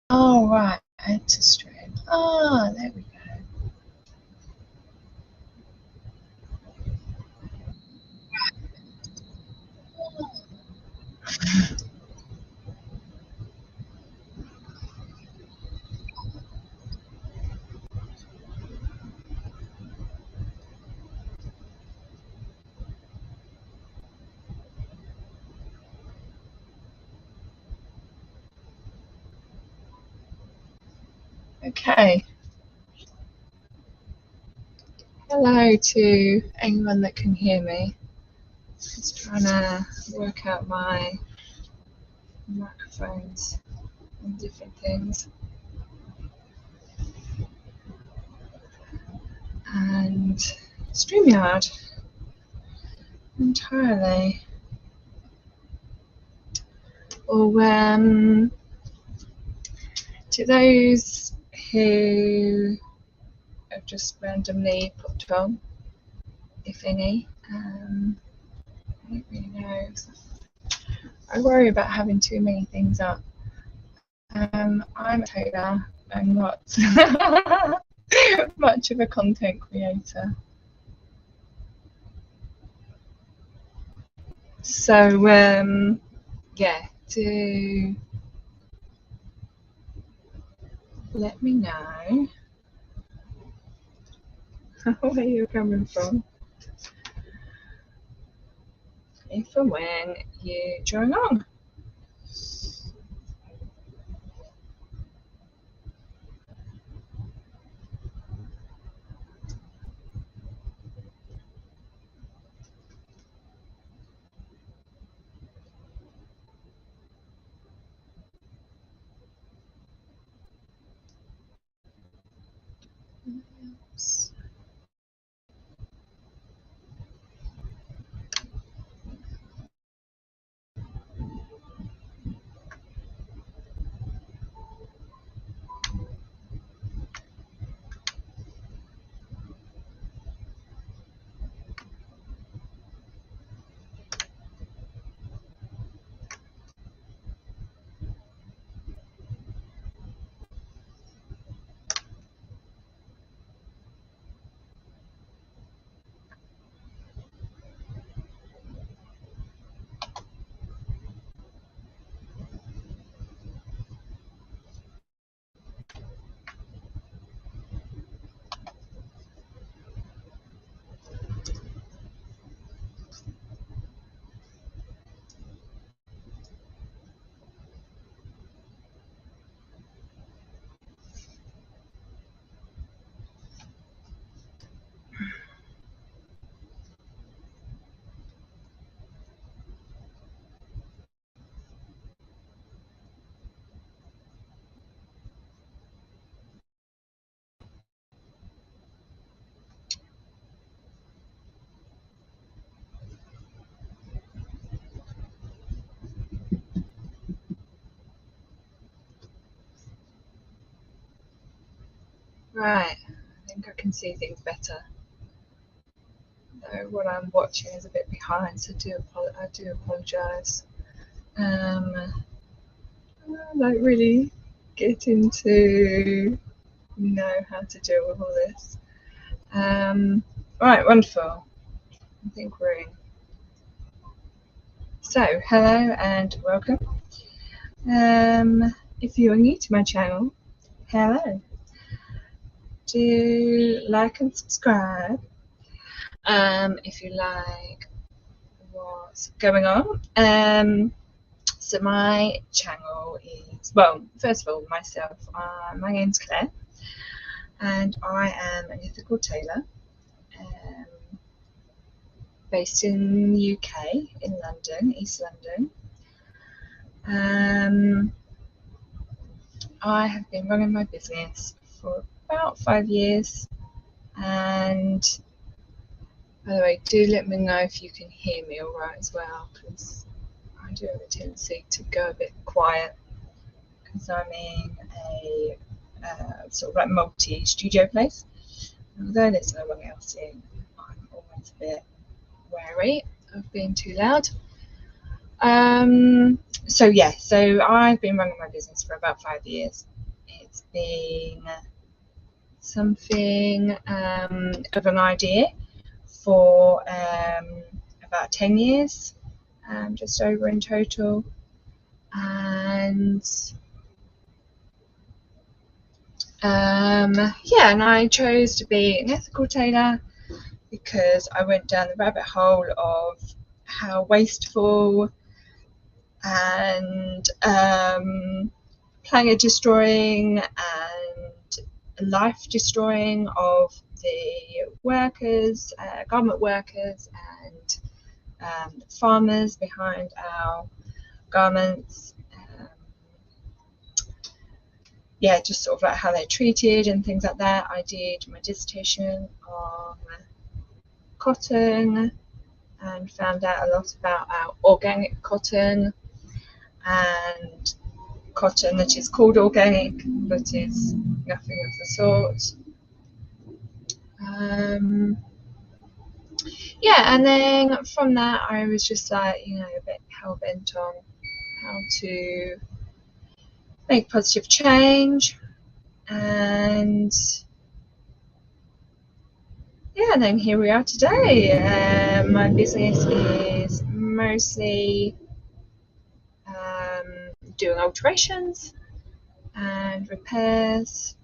Oh, right. Add to stream. Ah, there we go. Okay. Hello to anyone that can hear me. Just trying to work out my microphones and different things. And StreamYard entirely. Or to those who have just randomly popped on, if any, I don't really know. I worry about having too many things up. I'm a Tailor and not much of a content creator. So yeah, do let me know where you're coming from if and when you join on. Oops. Right, I think I can see things better. Though what I'm watching is a bit behind, so I do apologise. I don't really get into how to deal with all this. Right, wonderful. I think we're in. So, hello and welcome. If you are new to my channel, hello. Do like and subscribe if you like what's going on. So my channel is, well, first of all, myself, my name's Claire, and I am an ethical tailor based in the UK, in London, East London. I have been running my business for about 5 years, and by the way, do let me know if you can hear me all right as well, because I do have a tendency to go a bit quiet because I'm in a sort of like multi-studio place. Although there's no one else in, I'm always a bit wary of being too loud. So I've been running my business for about 5 years, been something of an idea for about 10 years, just over in total. And yeah, and I chose to be an ethical tailor because I went down the rabbit hole of how wasteful and planet destroying and life destroying of the workers, garment workers, and farmers behind our garments. Yeah, just sort of like how they're treated and things like that. I did my dissertation on cotton and found out a lot about our organic cotton and cotton that is called organic but is nothing of the sort. Yeah, and then from that I was just like, a bit hell-bent on how to make positive change. And yeah, and then here we are today. My business is mostly doing alterations and repairs,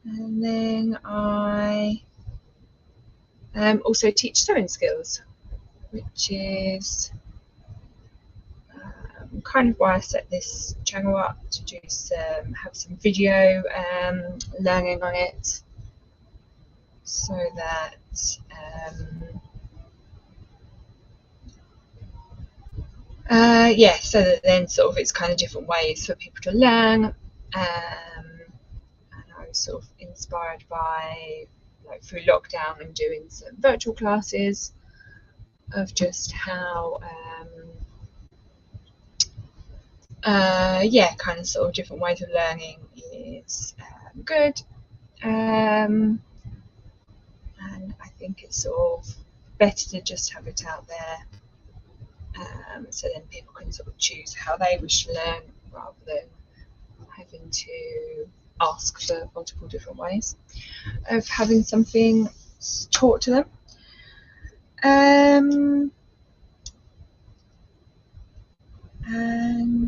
and then I also teach sewing skills, which is kind of why I set this channel up, to just have some video learning on it, so that yeah, so that then sort of it's kind of different ways for people to learn. And I was sort of inspired by, like, through lockdown and doing some virtual classes of just how yeah, kind of sort of different ways of learning is good. And I think it's sort of better to just have it out there, so then people can sort of choose how they wish to learn, rather than having to ask for multiple different ways of having something taught to them. And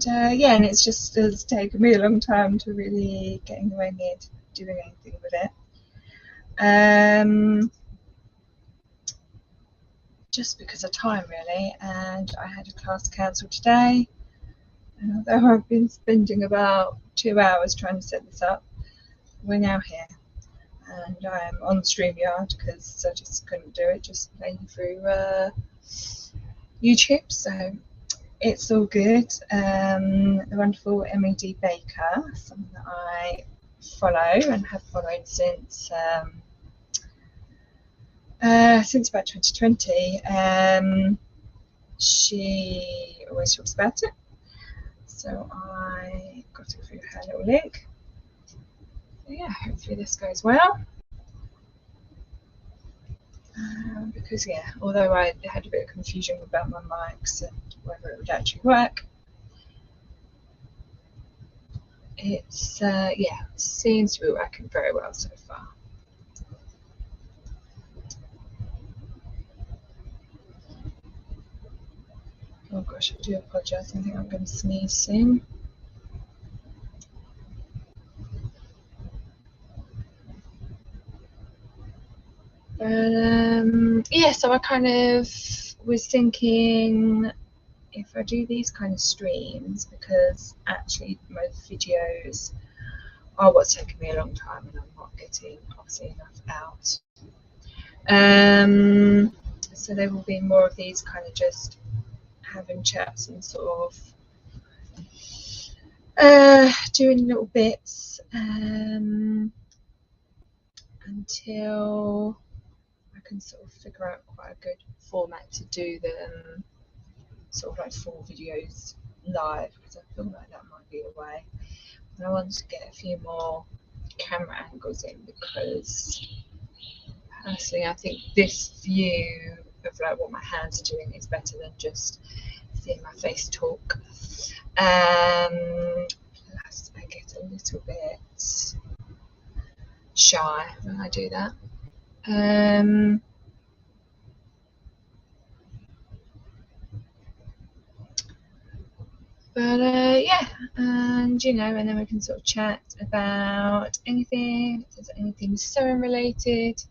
yeah, and it's taken me a long time to really get anywhere near doing anything with it. Just because of time, really. And I had a class cancelled today, and although I've been spending about 2 hours trying to set this up, we're now here, and I am on StreamYard because I just couldn't do it just playing through YouTube. So it's all good. The wonderful MED Baker, someone that I follow and have followed since about 2020. She always talks about it, so I got it through her little link. Yeah, hopefully this goes well. Because yeah, although I had a bit of confusion about my mics and whether it would actually work, it's yeah, seems to be working very well so far. Oh gosh, I do apologise. I think I'm going to sneeze soon. But yeah, so I kind of was thinking, if I do these kind of streams, because actually most videos are what's taken me a long time and I'm not getting obviously enough out. So there will be more of these kind of just having chats and sort of doing little bits until I can sort of figure out quite a good format to do them, sort of like full videos live, because I feel like that might be a way. But I want to get a few more camera angles in, because personally I think this view of like what my hands are doing is better than just seeing my face talk. Plus, get a little bit shy when I do that. But yeah, and and then we can sort of chat about anything. If there's anything sewing related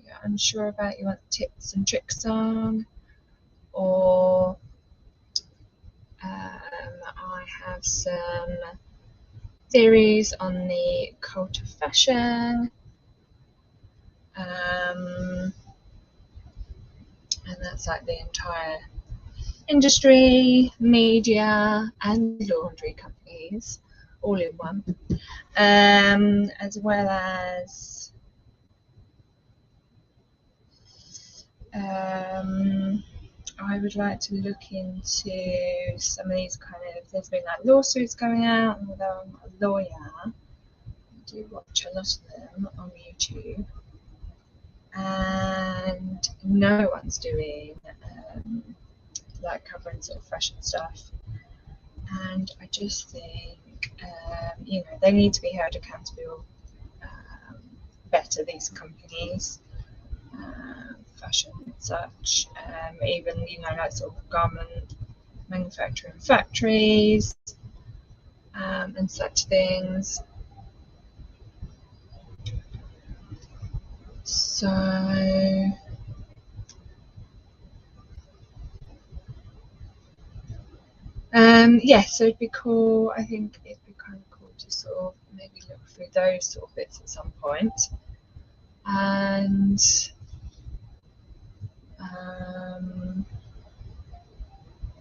you're unsure about, you want tips and tricks on, or I have some theories on the cult of fashion, and that's like the entire industry, media, and laundry companies all in one, as well as I would like to look into some of these kind of, there's been like lawsuits going out, and although I'm not a lawyer, I do watch a lot of them on YouTube, and no one's doing like covering sort of fashion stuff, and I just think they need to be held accountable better, these companies, fashion and such, even like sort of garment manufacturing factories, and such things. So yeah, so it'd be cool. I think it'd be kind of cool to sort of maybe look through those sort of bits at some point. And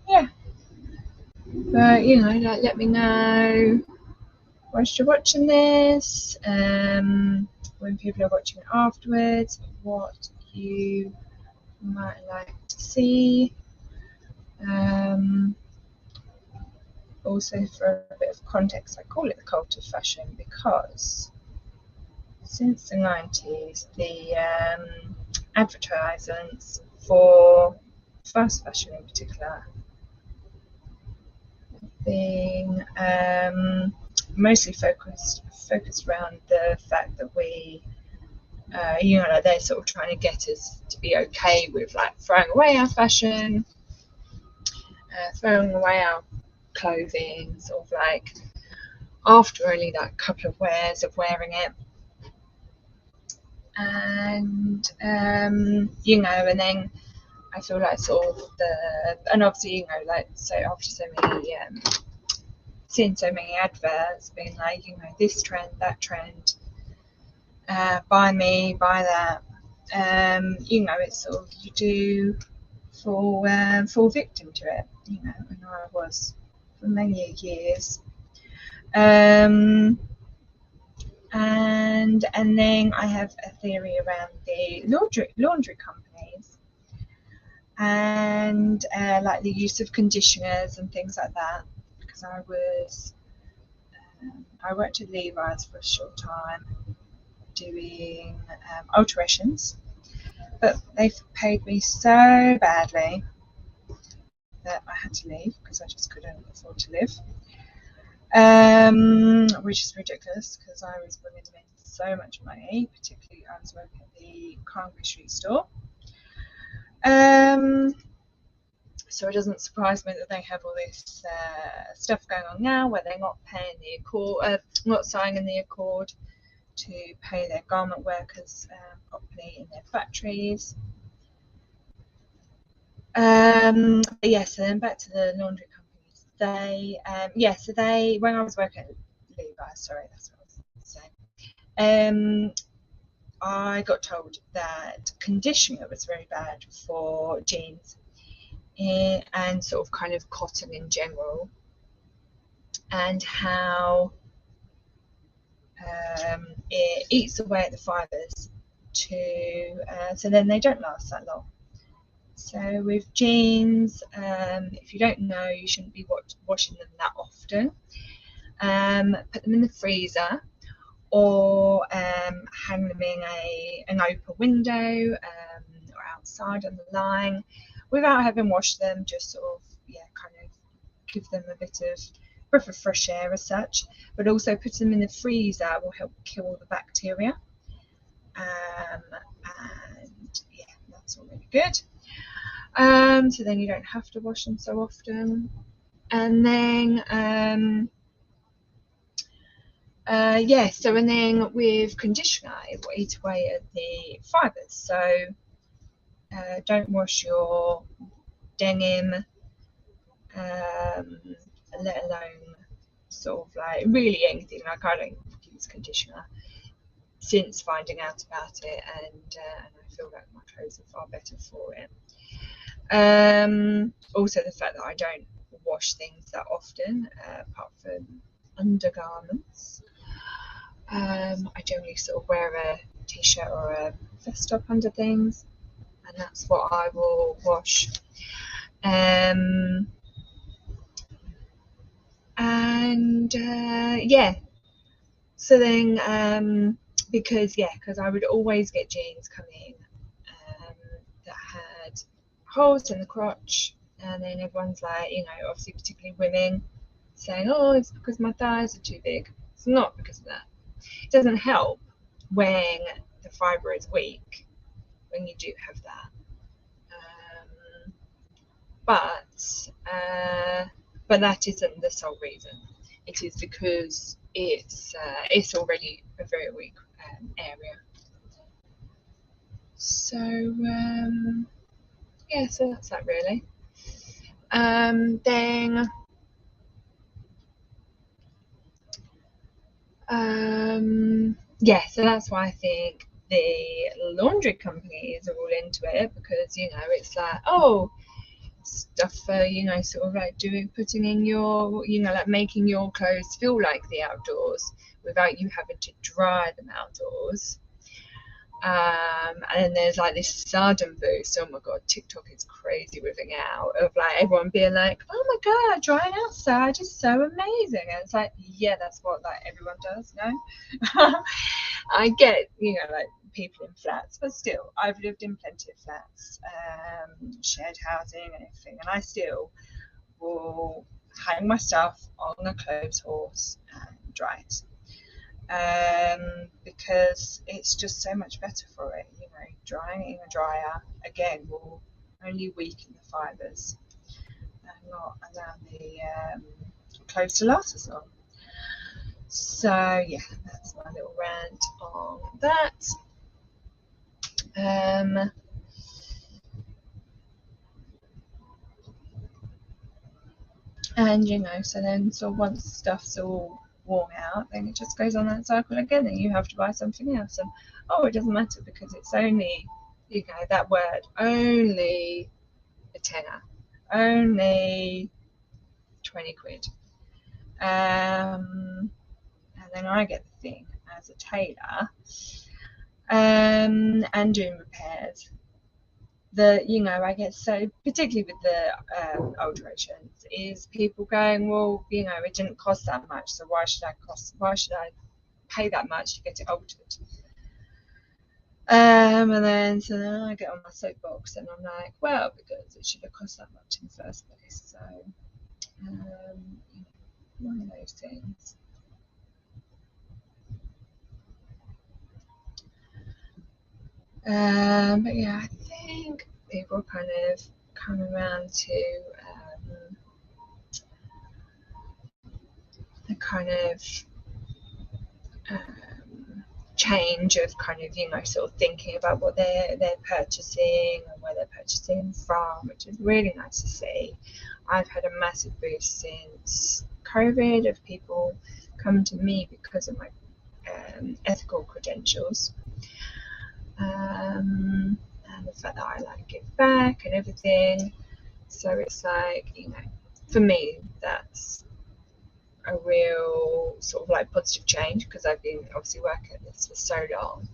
yeah, but like, let me know whilst you're watching this, when people are watching it afterwards, what you might like to see. Also, for a bit of context, I call it the cult of fashion because since the 90s, the advertisements for fast fashion in particular have been mostly focused around the fact that we, they're sort of trying to get us to be okay with like throwing away our fashion, throwing away our clothing, sort of like after only that couple of wears of wearing it. And and then I feel like sort of and obviously like, so after so many seeing so many adverts being like this trend, that trend, buy me, buy that, it's sort of, you do fall victim to it, and I was for many years. And then I have a theory around the laundry companies, and like the use of conditioners and things like that, because I worked at Levi's for a short time doing alterations, but they paid me so badly that I had to leave because I just couldn't afford to live, which is ridiculous because I was bringing them in so much money. Particularly, I was working at the Carnbury Street store, so it doesn't surprise me that they have all this stuff going on now where they're not paying the accord, not signing the accord to pay their garment workers properly in their factories. But yeah, so then back to the laundry companies. They, so they, when I was working at Levi's, sorry, that's what I was saying, I got told that conditioner was very bad for jeans and sort of kind of cotton in general, and how it eats away at the fibres so then they don't last that long. So with jeans, if you don't know, you shouldn't be washing them that often. Put them in the freezer, or hang them in an open window, or outside on the line without having washed them. Just sort of kind of give them a bit of breath of fresh air as such, but also putting them in the freezer will help kill all the bacteria. And yeah, that's all really good. So then you don't have to wash them so often. And then yeah, so and then with conditioner, it will eat away at the fibres. So don't wash your denim, let alone sort of like really anything. Like I don't use conditioner since finding out about it, and I feel like my clothes are far better for it. Also the fact that I don't wash things that often, apart from undergarments. I generally sort of wear a t-shirt or a vest top under things, and that's what I will wash. And yeah, so then because I would always get jeans coming that had holes in the crotch, and then everyone's like, you know, obviously particularly women saying, oh, it's because my thighs are too big. It's not because of that. It doesn't help when the fibre is weak, when you do have that. But that isn't the sole reason. It is because it's already a very weak area. So yeah, so that's that really. Then yeah, so that's why I think the laundry companies are all into it, because you know it's like, oh, stuff for, you know, sort of like putting in your, you know, like making your clothes feel like the outdoors without you having to dry them outdoors. And then there's like this sudden boost. Oh my god, TikTok is crazy whipping out of like everyone being like, oh my god, drying outside is so amazing. And it's like, yeah, that's what like everyone does, no? I get, you know, like people in flats, but still, I've lived in plenty of flats, shared housing and everything, and I still will hang my stuff on a clothes horse and dry it. Because it's just so much better for it. You know, drying it in a dryer again will only weaken the fibres and not allow the clothes to last as long. So yeah, that's my little rant on that. And you know, so then once stuff's all worn out, then it just goes on that cycle again, and you have to buy something else. And oh, it doesn't matter because it's only, you know, that word, only a tenner, only 20 quid. And then I get the thing as a tailor, and doing repairs. You know, I get so, particularly with the alterations, is people going, well, you know, it didn't cost that much, so why should I pay that much to get it altered? And then so then I get on my soapbox and I'm like, well, because it should have cost that much in the first place. So one of those things. But yeah, I think people kind of come around to the kind of change of kind of, you know, sort of thinking about what they're purchasing and where they're purchasing from, which is really nice to see. I've had a massive boost since COVID of people coming to me because of my ethical credentials, and the fact that I like give back and everything. So it's like, you know, for me that's a real sort of like positive change, because I've been obviously working at this for so long,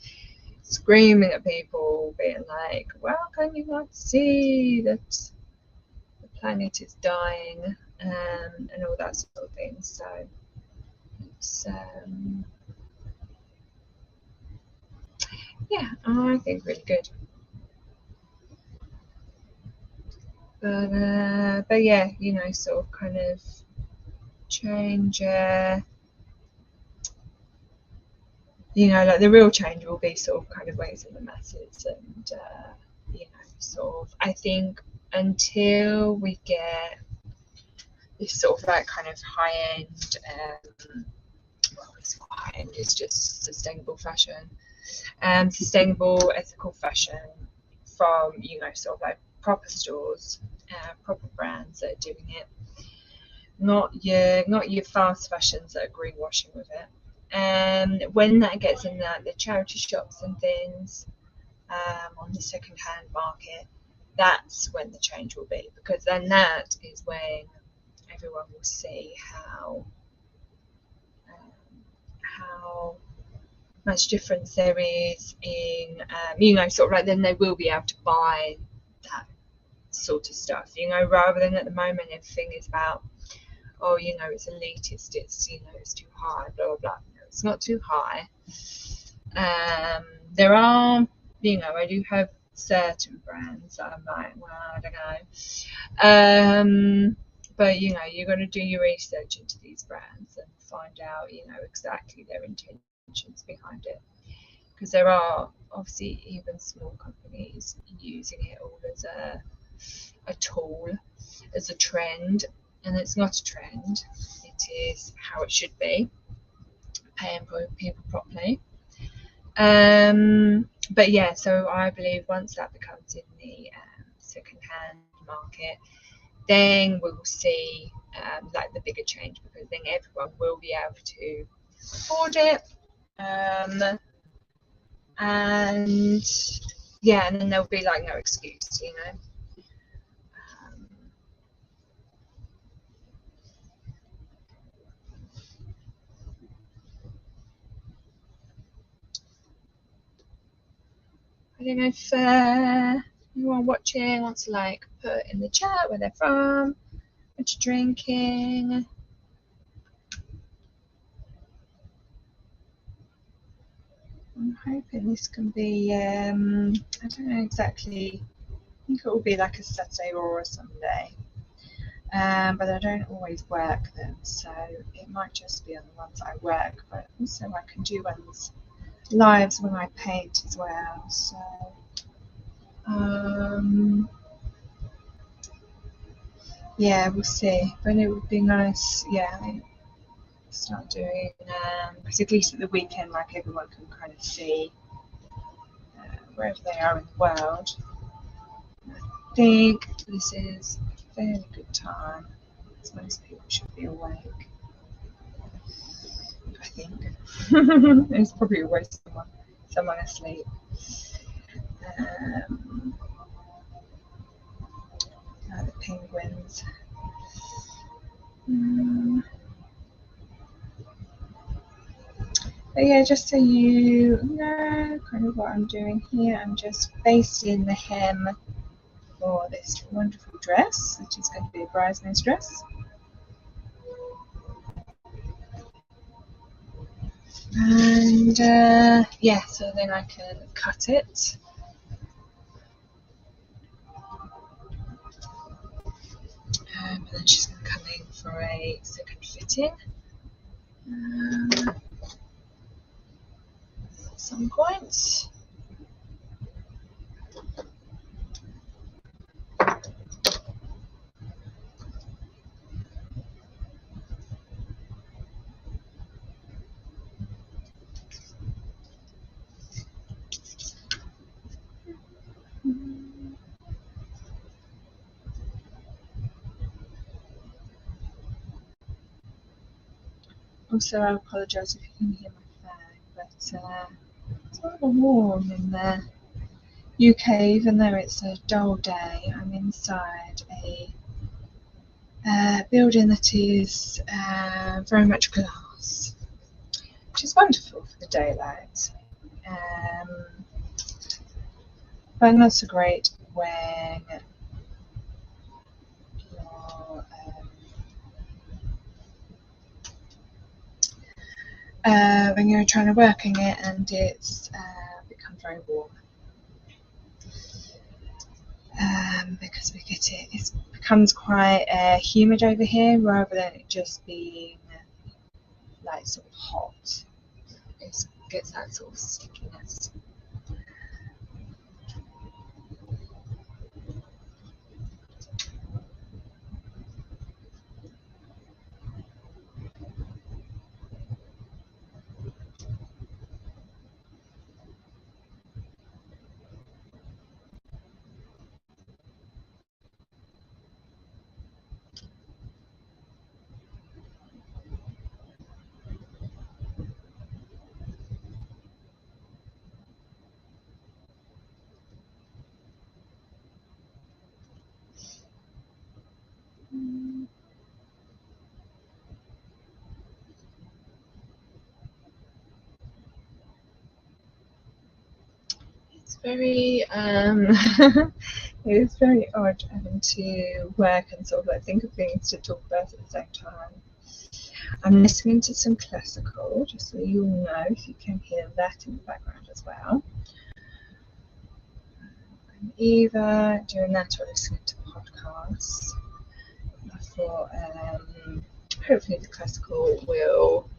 screaming at people, being like, well, can you not see that the planet is dying, and all that sort of thing. So it's yeah, I think really good. But yeah, you know, sort of kind of change, you know, like the real change will be sort of kind of ways in the masses, and you know, sort of, I think until we get this sort of like kind of high end, well, it's not high end, it's just sustainable fashion, sustainable ethical fashion from, you know, sort of like proper stores, proper brands that are doing it, not your fast fashions that are greenwashing with it. And when that gets in the charity shops and things, on the second-hand market, that's when the change will be, because then that is when everyone will see how much difference there is in, you know, sort of like, then they will be able to buy that sort of stuff, you know, rather than at the moment everything is about, oh, you know, it's elitist, it's, you know, it's too high, blah blah blah. No, it's not too high. There are, you know, I do have certain brands that I'm like, well, I don't know, but you know, you've got to do your research into these brands and find out, you know, exactly their intentions behind it, because there are obviously even small companies using it all as a tool, as a trend, and it's not a trend, it is how it should be, paying people properly. But yeah, so I believe once that becomes in the second-hand market, then we'll see like the bigger change, because then everyone will be able to afford it, and yeah, and then there'll be like no excuse, you know. I don't know if anyone watching wants to like put in the chat where they're from, what you're drinking. I'm hoping this can be, I don't know exactly, I think it will be like a Saturday or a Sunday, but I don't always work them, so it might just be on the ones I work, but also I can do ones lives when I paint as well, so yeah, we'll see, but it would be nice, yeah, start doing, because at least at the weekend, like, everyone can kind of see wherever they are in the world. I think this is a fairly good time, because most people should be awake, I think. There's probably always someone asleep. The penguins. But yeah, just so you know kind of what I'm doing here, I'm just basting the hem for this wonderful dress, which is going to be a bridesmaid's dress. And yeah, so then I can cut it. And then she's going to come in for a second fitting at some point. Also, I apologise if you can hear my fan, but it's rather warm in the UK, even though it's a dull day. I'm inside a building that is very much glass, which is wonderful for the daylight, but not so great when you're trying to work in it and it's become very warm. because it becomes quite humid over here rather than it just being like sort of hot. It gets that sort of stickiness. It's very it's very odd having to work and sort of like think of things to talk about at the same time. I'm listening to some classical, just so you all know, if you can hear that in the background as well. I'm either doing that or listening to podcasts. I thought hopefully the classical will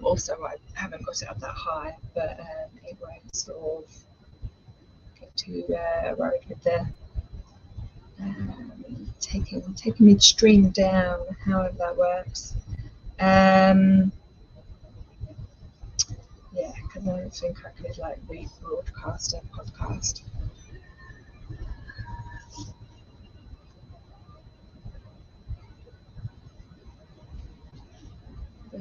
also, I haven't got it up that high, but it won't sort of get too worried with the taking midstream down, however that works. Yeah, because I don't think I could like rebroadcast a podcast. But,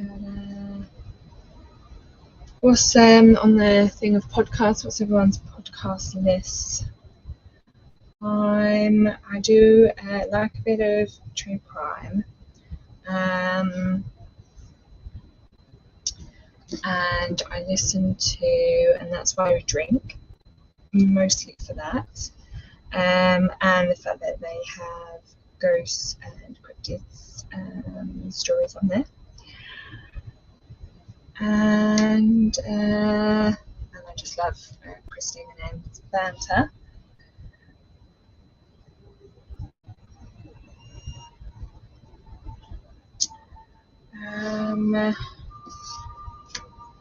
what's on the thing of podcasts? What's everyone's podcast list? I do like a bit of true crime, and I listen to, and that's why I drink, mostly for that, and the fact that they have ghosts and cryptids stories on there, and I just love Christine and Em's banter.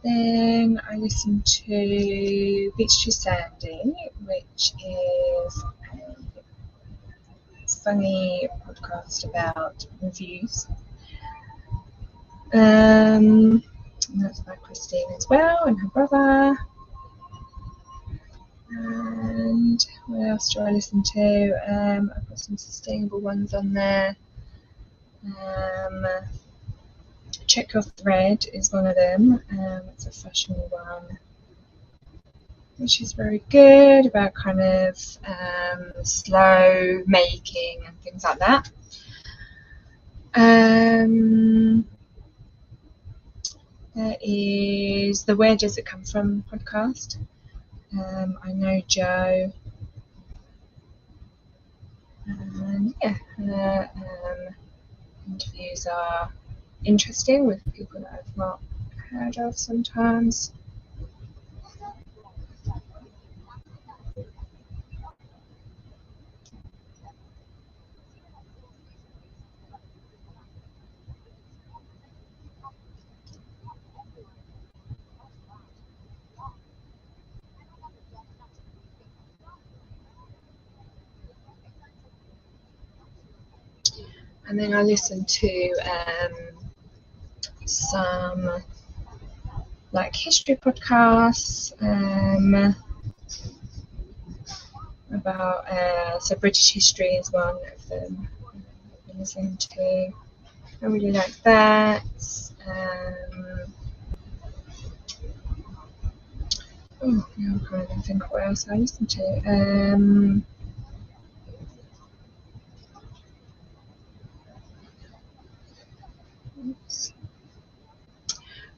Then I listen to Beach Too Sandy, which is a funny podcast about reviews. And that's by Christine as well, and her brother. And what else do I listen to? I've got some sustainable ones on there. Check Your Thread is one of them. It's a fashion one, which is very good, about kind of slow making and things like that. There is the Where Does It Come From podcast. I Know Joe. And yeah, interviews are interesting with people that I've not heard of sometimes. And then I listen to some like history podcasts about so British history is one of them I've been listening to. I really like that. Oh, now I can't even think what else I listen to.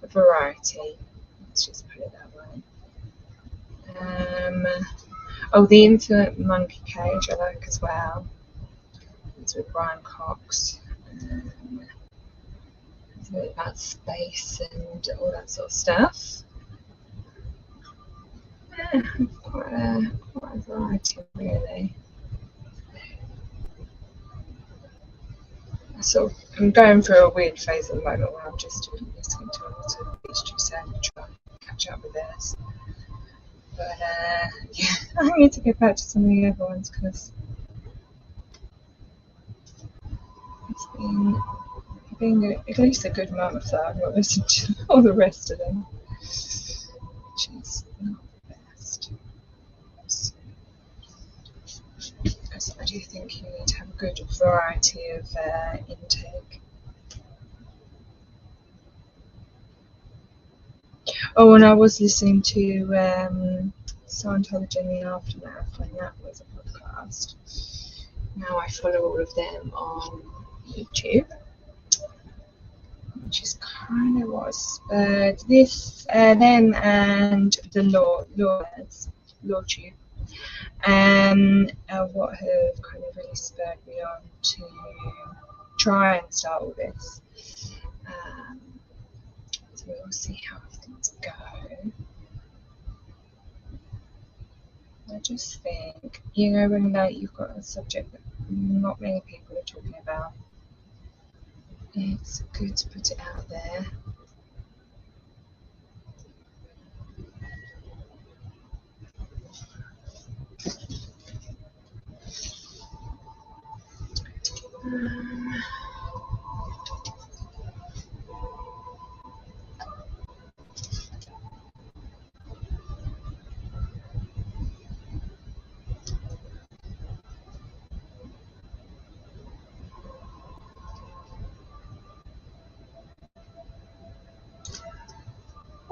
A variety. Let's just put it that way. Oh, The Infinite Monkey Cage I like as well. It's with Brian Cox. It's a bit about space and all that sort of stuff. Yeah, quite a variety really. I'm going through a weird phase at the moment where I'm just listening to a lot of Beach Sound and trying to catch up with theirs. But yeah, I need to get back to some of the other ones because it's been at least a good month that I've not listened to all the rest of them, which is not the best. So I do think you need to have a good variety of intake. Oh, and I was listening to Scientology in the Aftermath, and that was a podcast. Now I follow all of them on YouTube, which is kind of what spurred this, them and the lawyers, LawTube, what have kind of really spurred me on to try and start all this. So we'll see how things go. I just think, when you've got a subject that not many people are talking about, it's good to put it out there.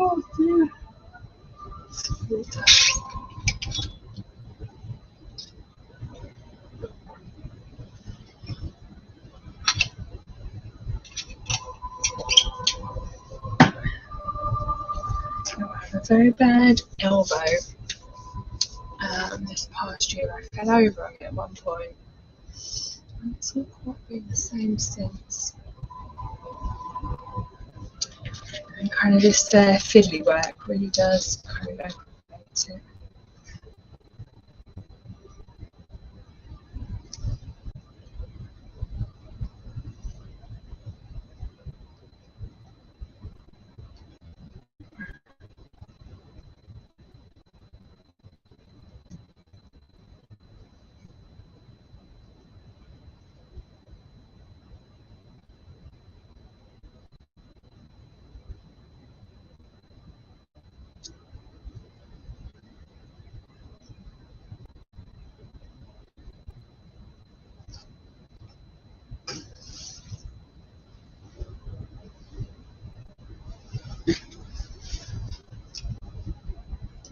Oh dear. I have a very bad elbow. This past year I fell over on it at one point. It's not quite been the same since. And kind of this fiddly work really does kind of aggravate it.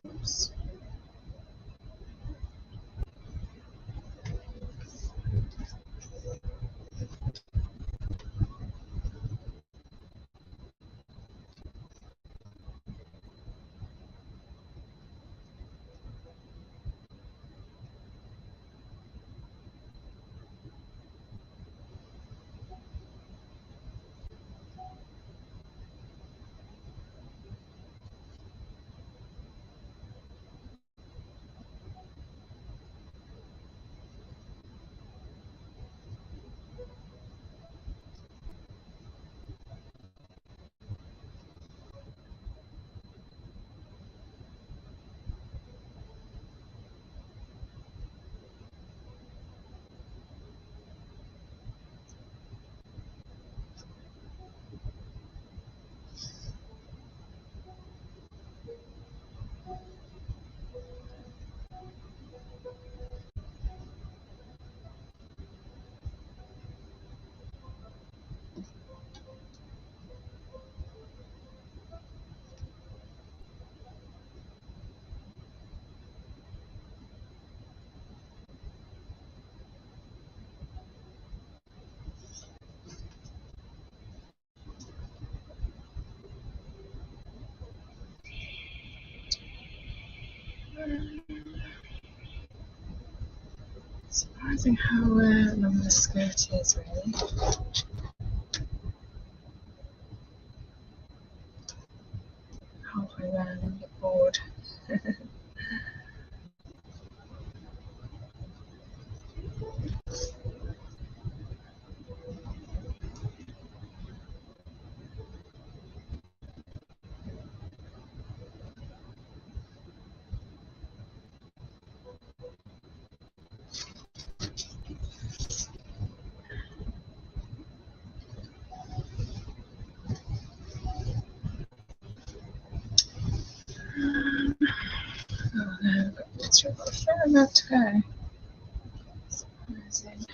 Oops. Surprising how long the skirt is, really. Halfway around the board. Still got a fair amount to go. Surprising.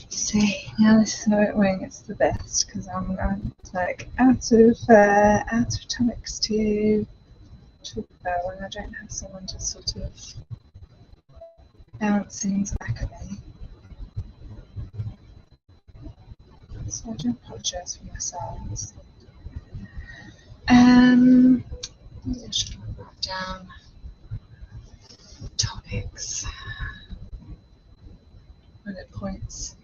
See, now this is when it's the best because I'm like out of topics to talk about when I don't have someone to sort of bounce things back at me. So I do apologise for my silence. I'm just going to write down topics, bullet points.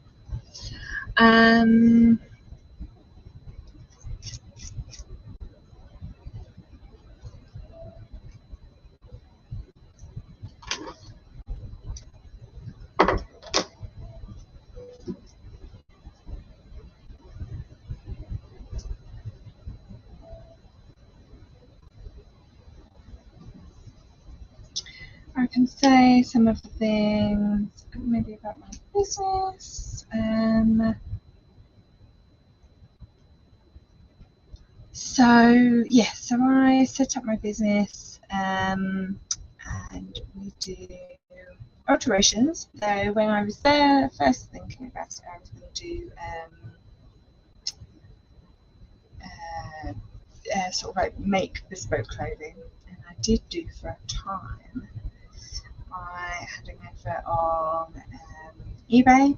I can say some of the things maybe about my business. So I set up my business and we do alterations. So when I was there, first thinking about it, I was going to do sort of like make bespoke clothing, and I did do for a time. I had an advert on eBay,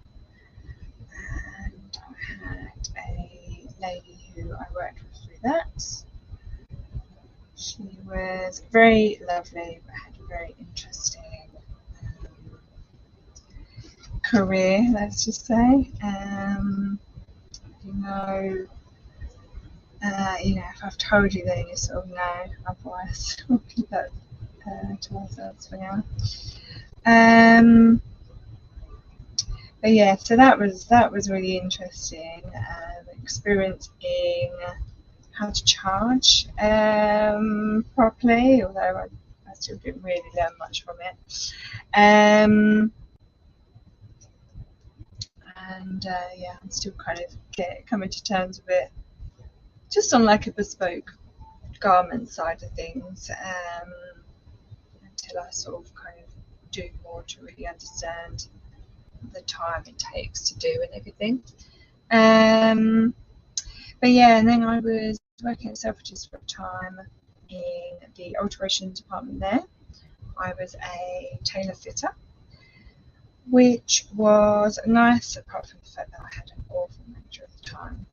and I had a lady who I worked with through that. She was very lovely, but had a very interesting career, let's just say. If I've told you, then you sort of know. Otherwise, we'll keep that to ourselves for now. But yeah, so that was really interesting. Experiencing how to charge properly, although I still didn't really learn much from it. And I'm still kind of coming to terms with it, just on like a bespoke garment side of things, until I sort of kind of do more to really understand the time it takes to do and everything. But yeah, and then I was working at Selfridges for a time in the alteration department there. I was a tailor fitter, which was nice apart from the fact that I had an awful manager at the time.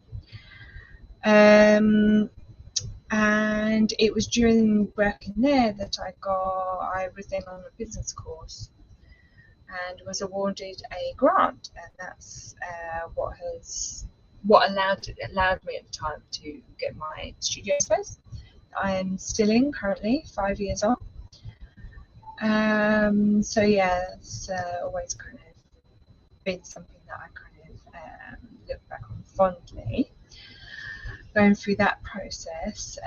And it was during working there that I was then on a business course and was awarded a grant, and that's what allowed me at the time to get my studio space. I am still in currently, 5 years on. So yeah, it's always kind of been something that I kind of look back on fondly. Going through that process,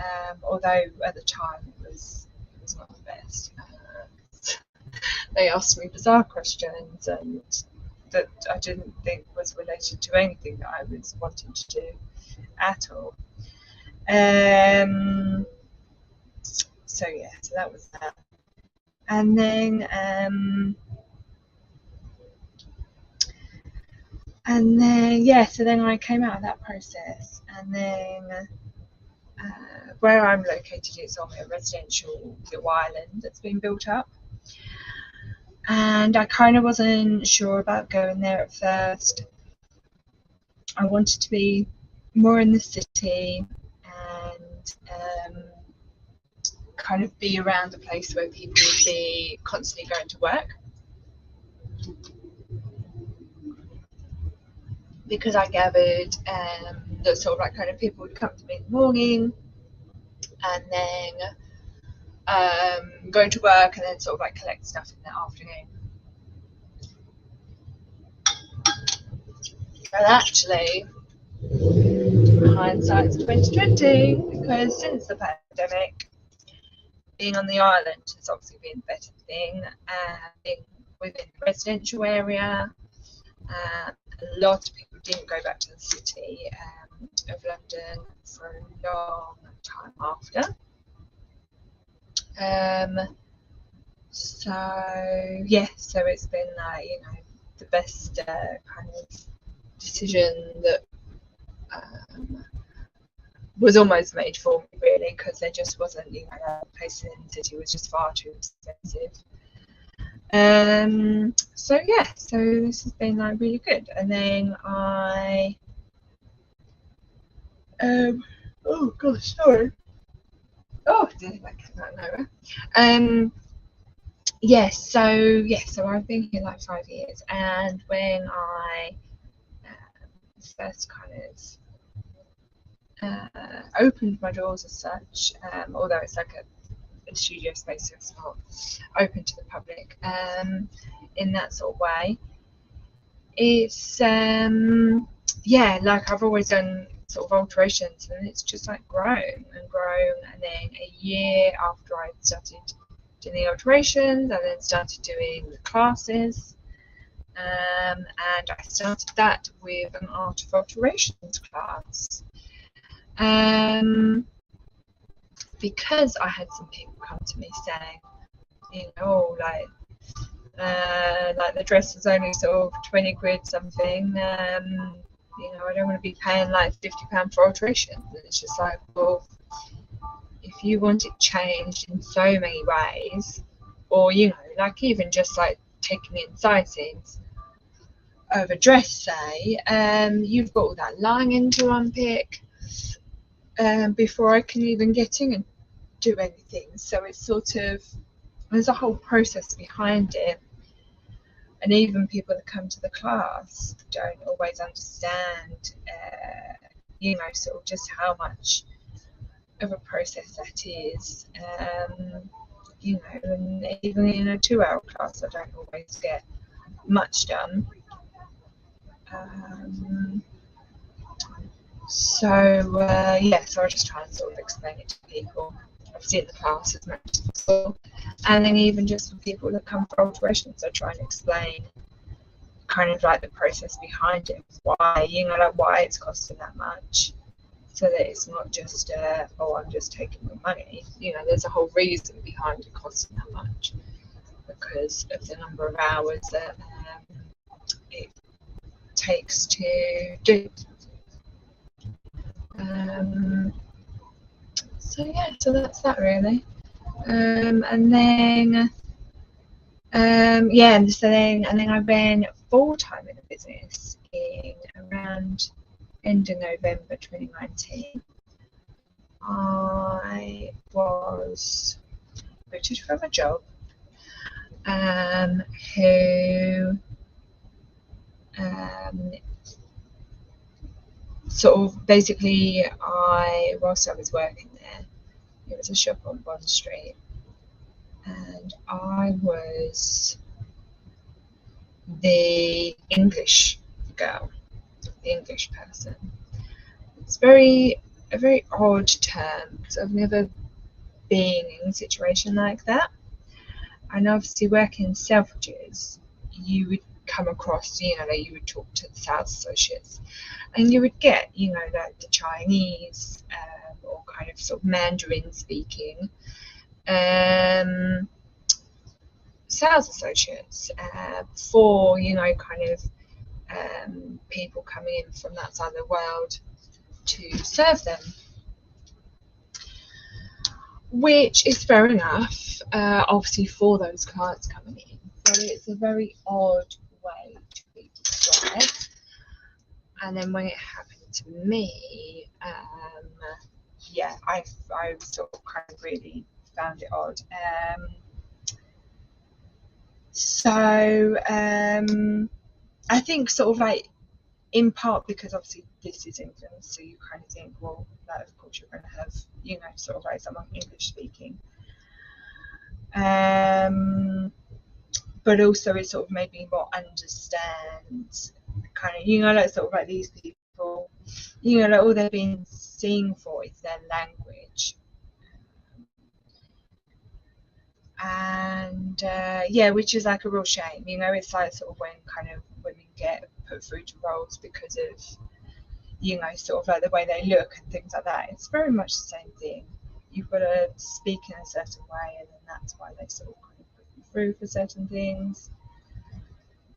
although at the time it was not the best. They asked me bizarre questions, and that I didn't think was related to anything that I was wanting to do at all. So yeah, so that was that. And then yeah, so then I came out of that process, and then where I'm located is on a residential little island that's been built up, and I kind of wasn't sure about going there at first. I wanted to be more in the city and kind of be around a place where people would be constantly going to work, because I gathered that sort of like kind of people would come to me in the morning and then go to work and then sort of like collect stuff in the afternoon. And actually, hindsight's 2020, because since the pandemic, being on the island has obviously been a better thing. Being within the residential area, a lot of people didn't go back to the city of London for a long time after. So yeah, so it's been the best kind of decision that was almost made for me, really, because there just wasn't, a place in the city was just far too expensive. So yeah, so this has been like really good. And then I oh gosh, sorry. Oh, I didn't think that came out of nowhere. Yes, so I've been here like 5 years, and when I first kind of opened my doors as such, although it's like a studio space, so it's not open to the public in that sort of way. It's yeah, like I've always done sort of alterations, and it's just like grown and grown. And then a year after I started doing the alterations, I then started doing the classes, and I started that with an art of alterations class, because I had some people come to me saying, like the dress was only sort of 20 quid something. I don't want to be paying like £50 for alterations. And it's just like, well, if you want it changed in so many ways, or like even just like taking in sizes of a dress, say, you've got all that lining to unpick before I can even get in and do anything. So it's sort of, there's a whole process behind it. And even people that come to the class don't always understand, sort of just how much of a process that is. And even in a 2-hour class, I don't always get much done. So I just try and sort of explain it to people, obviously in the class as much as possible, and then even just for people that come for alterations, I try and explain kind of like the process behind it, why why it's costing that much, so that it's not just I'm just taking the money. There's a whole reason behind it costing that much, because of the number of hours that it takes to do. So that's that really. And then and then I went full time in the business in around end of November 2019. I was booted from a job who sort of basically, whilst I was working there, it was a shop on Bond Street, and I was the English girl, the English person. It's a very odd term, because I've never been in a situation like that. And obviously, working in Selfridges, you would come across, you know, that you would talk to the sales associates, and you would get, you know, like the Chinese or kind of sort of Mandarin speaking sales associates for, you know, kind of people coming in from that side of the world to serve them, which is fair enough, obviously, for those clients coming in, but it's a very odd way to be described. And then when it happened to me, yeah, I sort of kind of really found it odd. So I think sort of like, in part because obviously this is England, so you kind of think, well, that of course you're going to have, you know, sort of like someone English speaking. But also it sort of made me more understand kind of, you know, like sort of like these people, you know, like all they're being seen for is their language. And yeah, which is like a real shame, you know. It's like sort of when kind of women get put through to roles because of, you know, sort of like the way they look and things like that. It's very much the same thing. You've got to speak in a certain way, and then that's why they sort of kind of put you through for certain things.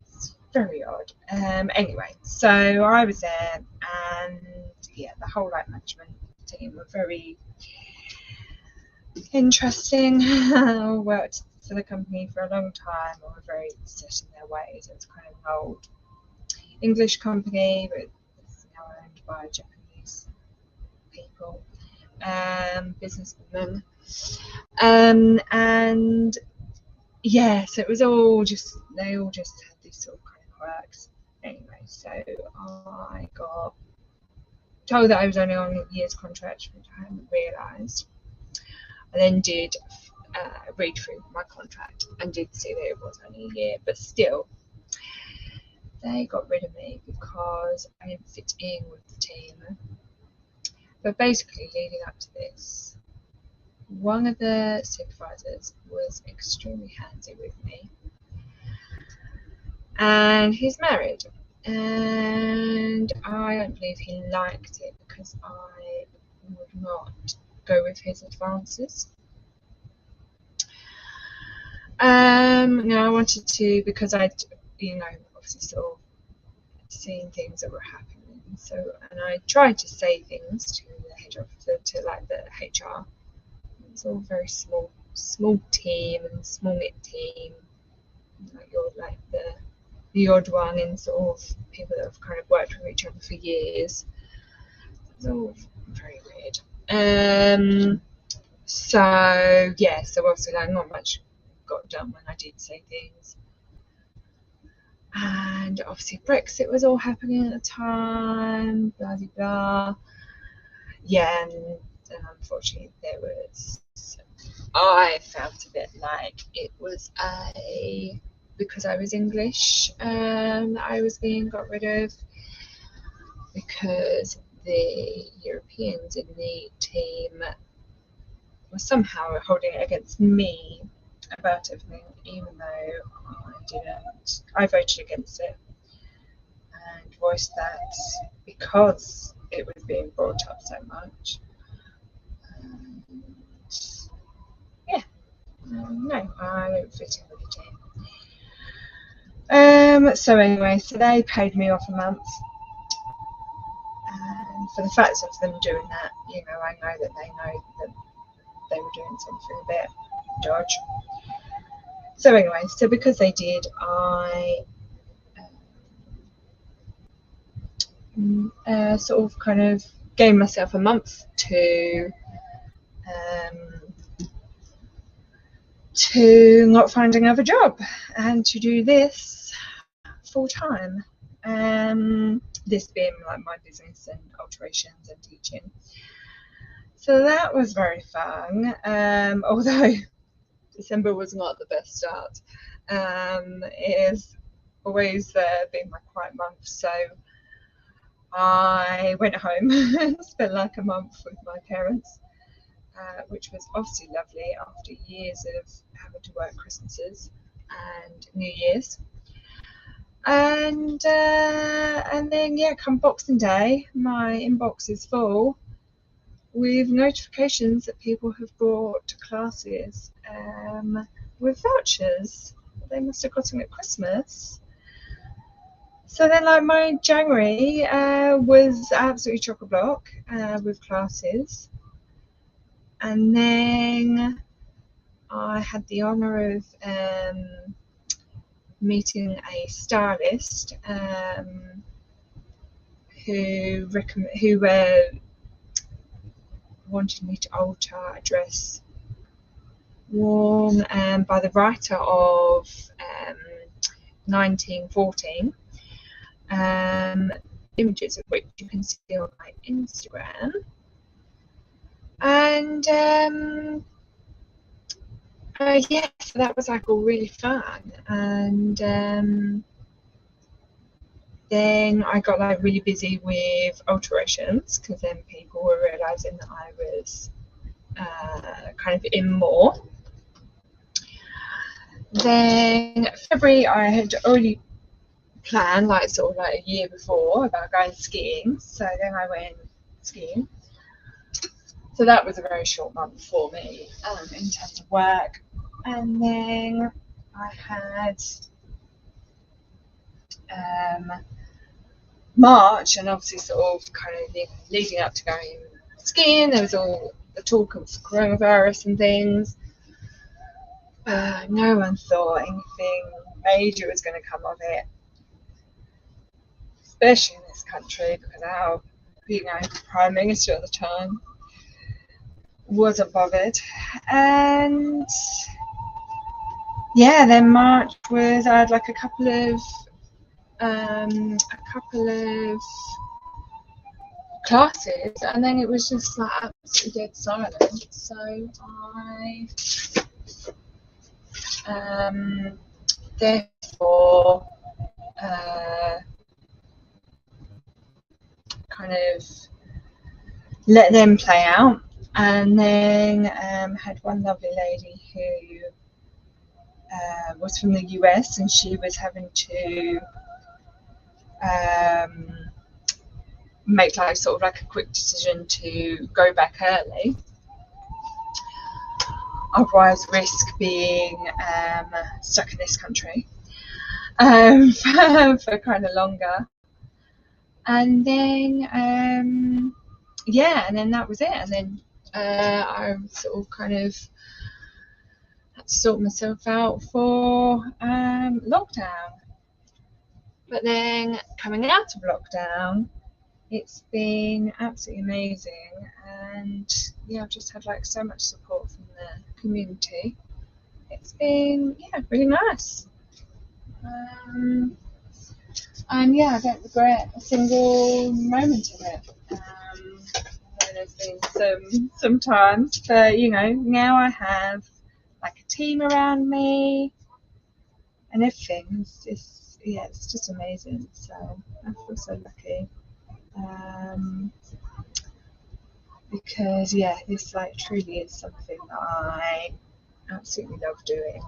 It's very odd. Anyway, so I was there, and yeah, the whole like management team were very interesting. Worked for the company for a long time, and were very set in their ways. It was kind of an old English company, but it's now owned by Japanese people, businessmen, and yeah, so it was all just, they all just had these sort of kind of quirks. Anyway, so I got told that I was only on a year's contract, which I hadn't realised. I then did read through my contract and did see that it was only a year, but still, they got rid of me because I didn't fit in with the team. But basically, leading up to this, one of the supervisors was extremely handsy with me, and he's married, and I don't believe he liked it because I would not go with his advances. Now I wanted to, because I'd, you know, obviously sort of seen things that were happening, so, and I tried to say things to the head officer, to like the HR. It's all very small team and small knit team. Like you're like the odd one in sort of people that have kind of worked with each other for years. It's all very weird. So yeah, so obviously like not much got done when I did say things. And obviously Brexit was all happening at the time, blah blah blah. Yeah, and unfortunately there was, I felt a bit like it was because I was English, I was being got rid of, because the Europeans in the team were somehow holding it against me about everything, even though I didn't. I voted against it and voiced that because it was being brought up so much. And yeah, no, I don't fit in with the team. So anyway, so they paid me off a month, and for the fact of them doing that, you know, I know that they know that they were doing something a bit dodge. So anyway, so because they did, I sort of kind of gave myself a month to not find another job and to do this full time. This being like my business and alterations and teaching. So that was very fun. Although December was not the best start. It has always been my quiet month, so I went home and spent like a month with my parents, which was obviously lovely after years of having to work Christmases and New Year's. And then yeah, come Boxing Day, my inbox is full with notifications that people have brought classes with vouchers. They must have got them at Christmas. So then, like, my January was absolutely chock-a-block with classes. And then I had the honour of meeting a stylist who wanted me to alter a dress worn by the writer of 1914, images of which you can see on my Instagram. And yeah, so that was like all really fun. And then I got like really busy with alterations, because then people were realizing that I was kind of in more. Then February, I had already planned, like sort of like a year before, about going skiing. So then I went skiing. So that was a very short month for me in terms of work. And then I had March, and obviously sort of kind of leading up to going skiing, there was all the talk of coronavirus and things. No one thought anything major was going to come of it, especially in this country, because our, Prime Minister at the time wasn't bothered. And yeah, then March was, I had like a couple of classes, and then it was just like absolutely dead silent. So I therefore kind of let them play out, and then had one lovely lady who was from the US, and she was having to make like sort of like a quick decision to go back early, otherwise risk being stuck in this country for kind of longer. And then yeah, and then that was it. And then I sort of kind of had to sort myself out for lockdown. But then coming out of lockdown, it's been absolutely amazing, and yeah, I've just had like so much support from the community. It's been really nice, and yeah, I don't regret a single moment of it. There's been some times, but now I have like a team around me and everything. It's just amazing. So I feel so lucky. Because this like truly is something that I absolutely love doing.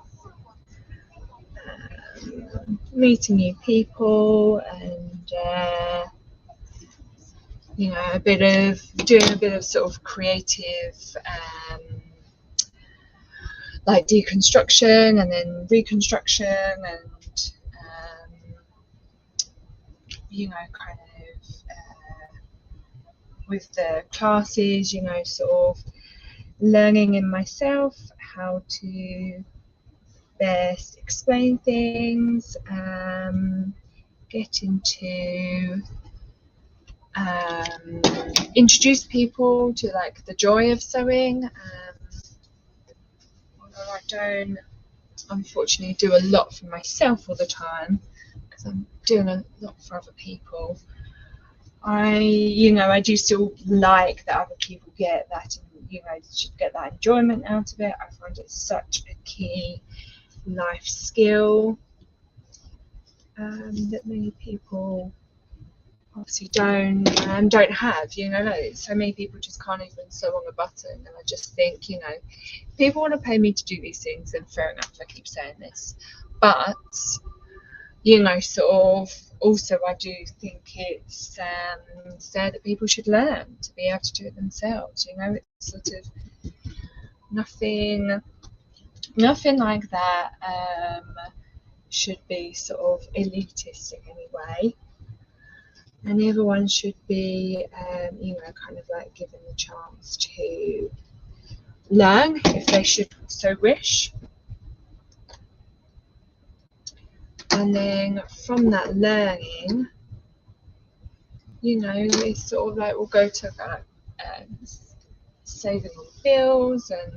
Meeting new people, and doing a bit of sort of creative like deconstruction and then reconstruction, and kind of with the classes, sort of learning in myself how to best explain things, getting to introduce people to like the joy of sewing. Although I don't unfortunately do a lot for myself all the time, because I'm doing a lot for other people, I do still like that other people get that, should get that enjoyment out of it. I find it such a key life skill that many people obviously don't have. So many people just can't even sew on a button, and I just think, people want to pay me to do these things, and fair enough, I keep saying this, but you know, sort of, also I do think it's sad that people should learn to be able to do it themselves. You know, it's sort of nothing like that should be sort of elitist in any way, and everyone should be, you know, kind of like given the chance to learn if they should so wish. And then from that learning, you know, it's sort of like we'll go to like saving on bills and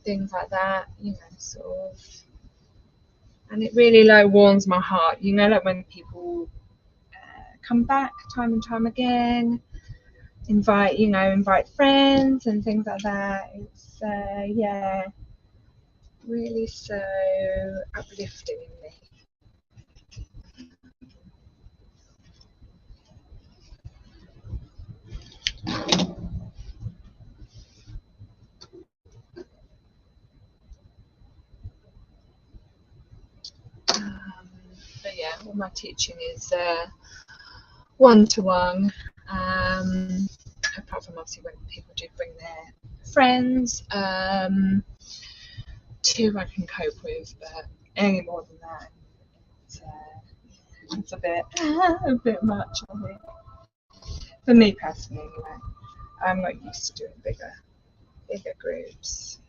things like that, you know, sort of. And it really like warms my heart, you know, like when people come back time and time again, invite friends and things like that. It's yeah, really so uplifting in me. But yeah, all my teaching is one-to-one, apart from obviously when people do bring their friends, two I can cope with, but any more than that, it's a bit much, I think. For me personally, anyway. I'm not used to doing bigger groups.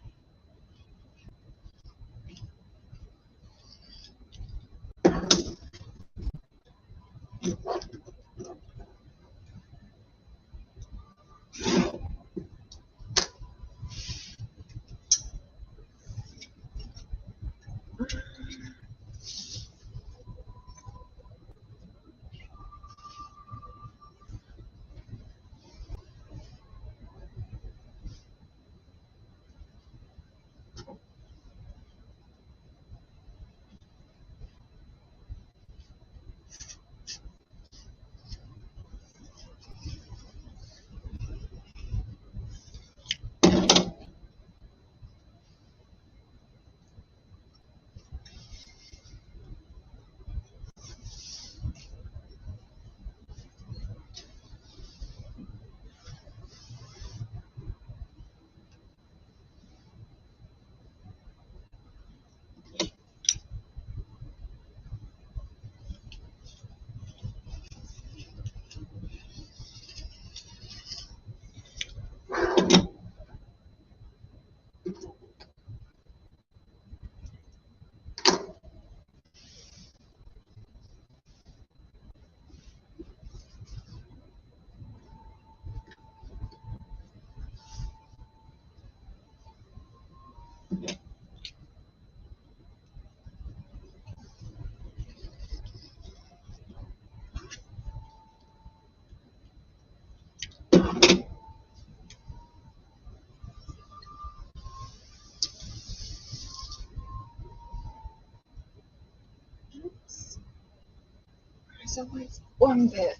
There's always one bit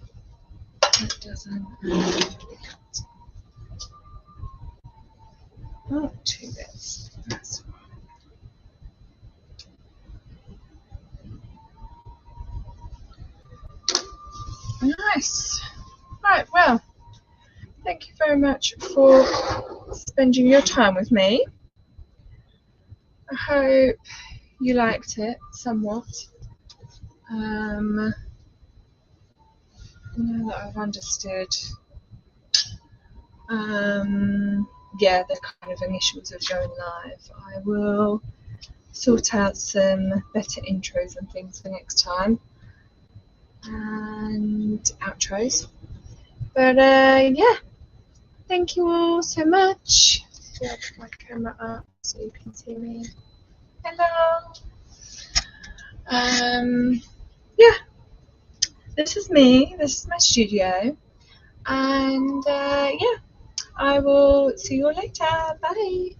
that doesn't. Oh, two bits. That's nice. Right, well, thank you very much for spending your time with me. I hope you liked it somewhat. Now that I've understood, yeah, the kind of initials of going live, I will sort out some better intros and things for next time, and outros. But yeah, thank you all so much. I'll put my camera up so you can see me. Hello. Yeah, this is me. This is my studio, and yeah, I will see you all later. Bye.